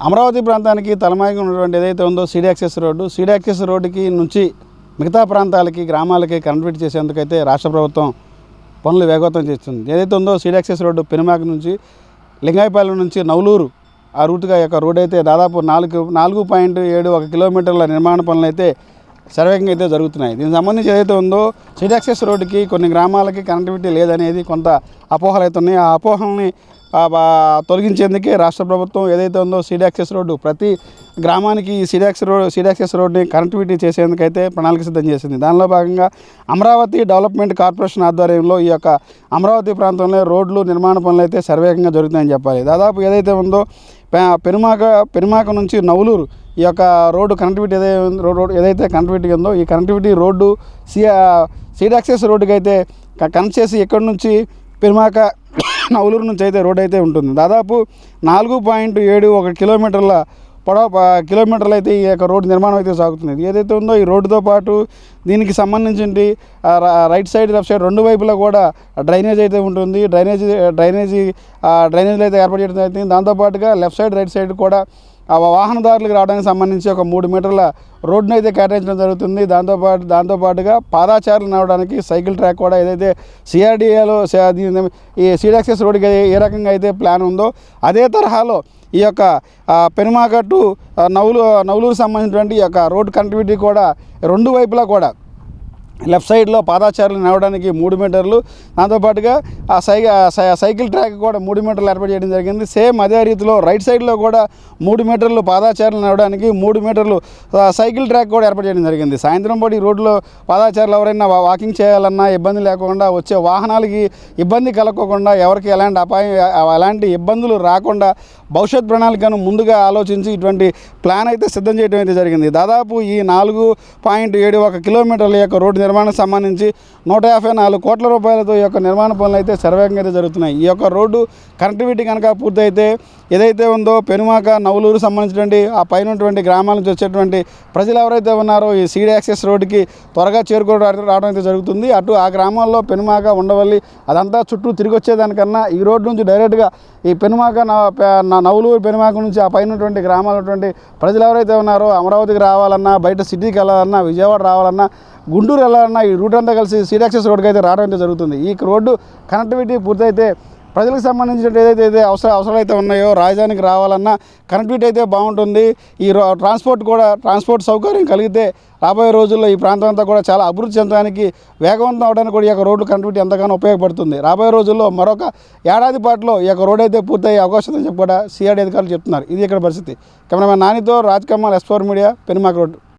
అమరావతి ప్రాంతానికి తలమాయిగా ఉన్నటువంటి ఏదైతే ఉందో సీడీ యాక్సెస్ రోడ్డుకి నుంచి మిగతా ప్రాంతాలకి గ్రామాలకి కనెక్టివిటీ చేసేందుకైతే రాష్ట్ర ప్రభుత్వం పనులు వేగవంతం చేస్తుంది. ఏదైతే ఉందో సీడీ యాక్సెస్ రోడ్డు పెనుమాక నుంచి లింగాయపాలెం నుంచి నవలూరు ఆ రూట్గా యొక్క రోడ్ అయితే దాదాపు 4.71 కిలోమీటర్ల నిర్మాణ పనులు అయితే శరవేగంగా అయితే జరుగుతున్నాయి. దీనికి సంబంధించి ఏదైతే ఉందో సీడీ యాక్సెస్ రోడ్డుకి కొన్ని గ్రామాలకి కనెక్టివిటీ లేదనేది కొంత అపోహలు అయితే ఉన్నాయి. ఆ అపోహల్ని తొలగించేందుకే రాష్ట్ర ప్రభుత్వం ఏదైతే ఉందో సీడీ యాక్సెస్ రోడ్డు ప్రతి గ్రామానికి సీడీ యాక్సెస్ రోడ్డుని కనెక్టివిటీ చేసేందుకైతే ప్రణాళిక సిద్ధం చేసింది. దానిలో భాగంగా అమరావతి డెవలప్మెంట్ కార్పొరేషన్ ఆధ్వర్యంలో ఈ యొక్క అమరావతి ప్రాంతంలో రోడ్లు నిర్మాణ పనులు అయితే శరవేగంగా జరుగుతాయని చెప్పాలి. దాదాపు ఏదైతే ఉందో పెనుమాక నుంచి నవలూరు ఈ యొక్క రోడ్డు కనెక్టివిటీ ఏదైతే కనెక్టివిటీ ఉందో ఈ కనెక్టివిటీ రోడ్డు సీడీ యాక్సెస్ రోడ్డుకి అయితే కనెక్ట్ చేసి ఎక్కడి నుంచి పెనుమాక నవలూరు నుంచి అయితే రోడ్ అయితే ఉంటుంది. దాదాపు 4.71 కిలోమీటర్లు అయితే ఈ యొక్క రోడ్డు నిర్మాణం అయితే సాగుతుంది. ఏదైతే ఉందో ఈ రోడ్డుతో పాటు దీనికి సంబంధించి రైట్ సైడ్ లెఫ్ట్ సైడ్ రెండు వైపులా కూడా డ్రైనేజ్ అయితే ఉంటుంది. డ్రైనేజీలు అయితే ఏర్పాటు చేయడం అవుతుంది. దాంతోపాటుగా లెఫ్ట్ సైడ్ రైట్ సైడ్ కూడా వాహనదారులకు రావడానికి సంబంధించి ఒక 3 మీటర్ల రోడ్డును అయితే కేటాయించడం జరుగుతుంది. దాంతోపాటుగా పాదాచారులు నడవడానికి సైకిల్ ట్రాక్ కూడా ఏదైతే సిఆర్డీఏలో ఈ సీడీ యాక్సెస్ రోడ్డుకి ఏ రకంగా అయితే ప్లాన్ ఉందో అదే తరహాలో ఈ యొక్క పెనుమాక టు నవలూరు సంబంధించినటువంటి ఈ యొక్క రోడ్డు కనెక్టివిటీ కూడా రెండు వైపులా కూడా లెఫ్ట్ సైడ్లో పాదాచారులు నడవడానికి 3 మీటర్లు, దాంతోపాటుగా సైకిల్ ట్రాక్ కూడా 3 మీటర్లు ఏర్పాటు చేయడం జరిగింది. సేమ్ అదే రీతిలో రైట్ సైడ్లో కూడా 3 మీటర్లు పాదాచారులు నడవడానికి 3 మీటర్లు సైకిల్ ట్రాక్ కూడా ఏర్పాటు చేయడం జరిగింది. సాయంత్రం పూట ఈ రోడ్లో పాదాచారులు ఎవరైనా వాకింగ్ చేయాలన్నా ఇబ్బంది లేకుండా, వచ్చే వాహనాలకి ఇబ్బంది కలగకుండా, ఎవరికి ఎలాంటి ఇబ్బందులు రాకుండా భవిష్యత్ ప్రణాళికను ముందుగా ఆలోచించి ఇటువంటి ప్లాన్ అయితే సిద్ధం చేయడం అయితే జరిగింది. దాదాపు ఈ 4.71 కిలోమీటర్ల యొక్క రోడ్డు నిర్మాణానికి సంబంధించి 154 కోట్ల రూపాయలతో ఈ యొక్క నిర్మాణ పనులు అయితే శరవేగంగా అయితే జరుగుతున్నాయి. ఈ యొక్క రోడ్డు కనెక్టివిటీ కనుక పూర్తయితే ఏదైతే ఉందో పెనుమాక నవలూరు సంబంధించినటువంటి ఆ పైనటువంటి గ్రామాల నుంచి వచ్చేటువంటి ప్రజలు ఎవరైతే ఉన్నారో ఈ సీడీ యాక్సెస్ రోడ్డుకి త్వరగా రావడం అయితే జరుగుతుంది. అటు ఆ గ్రామాల్లో పెనుమాక ఉండవల్లి అదంతా చుట్టూ తిరిగి వచ్చేదానికన్నా ఈ రోడ్డు నుంచి డైరెక్ట్గా ఈ పెనుమాక నవలూరు పెనుమాక నుంచి ఆ పైనటువంటి గ్రామాలటువంటి ప్రజలు ఎవరైతే ఉన్నారో అమరావతికి రావాలన్నా, బయట సిటీకి వెళ్ళాలన్నా, విజయవాడ రావాలన్నా, గుంటూరు వెళ్ళాలన్నా ఈ రూట్ అంతా కలిసి సీడీ యాక్సెస్ రోడ్డుకి అయితే రావడం అయితే జరుగుతుంది. ఈ రోడ్డు కనెక్టివిటీ పూర్తయితే ప్రజలకు సంబంధించిన ఏదైతే అవసరాలు అయితే ఉన్నాయో రాజధానికి రావాలన్నా కనెక్టివిటీ అయితే బాగుంటుంది. ఈ ట్రాన్స్పోర్ట్ సౌకర్యం కలిగితే రాబోయే రోజుల్లో ఈ ప్రాంతం అంతా కూడా చాలా అభివృద్ధి చెందడానికి వేగవంతం అవడానికి కూడా ఈ యొక్క రోడ్డు కనెక్టివిటీ ఎంతగానో ఉపయోగపడుతుంది. రాబోయే రోజుల్లో మరొక ఏడాది పాటులో ఈ యొక్క రోడ్ అయితే పూర్తయ్యే అవకాశం ఉందని చెప్పి కూడా సిఆర్డీ అధికారులు చెప్తున్నారు. ఇది ఇక్కడ పరిస్థితి. కెమెరామెన్ నానితో Raj Kamal, S4 media, Penumaka road.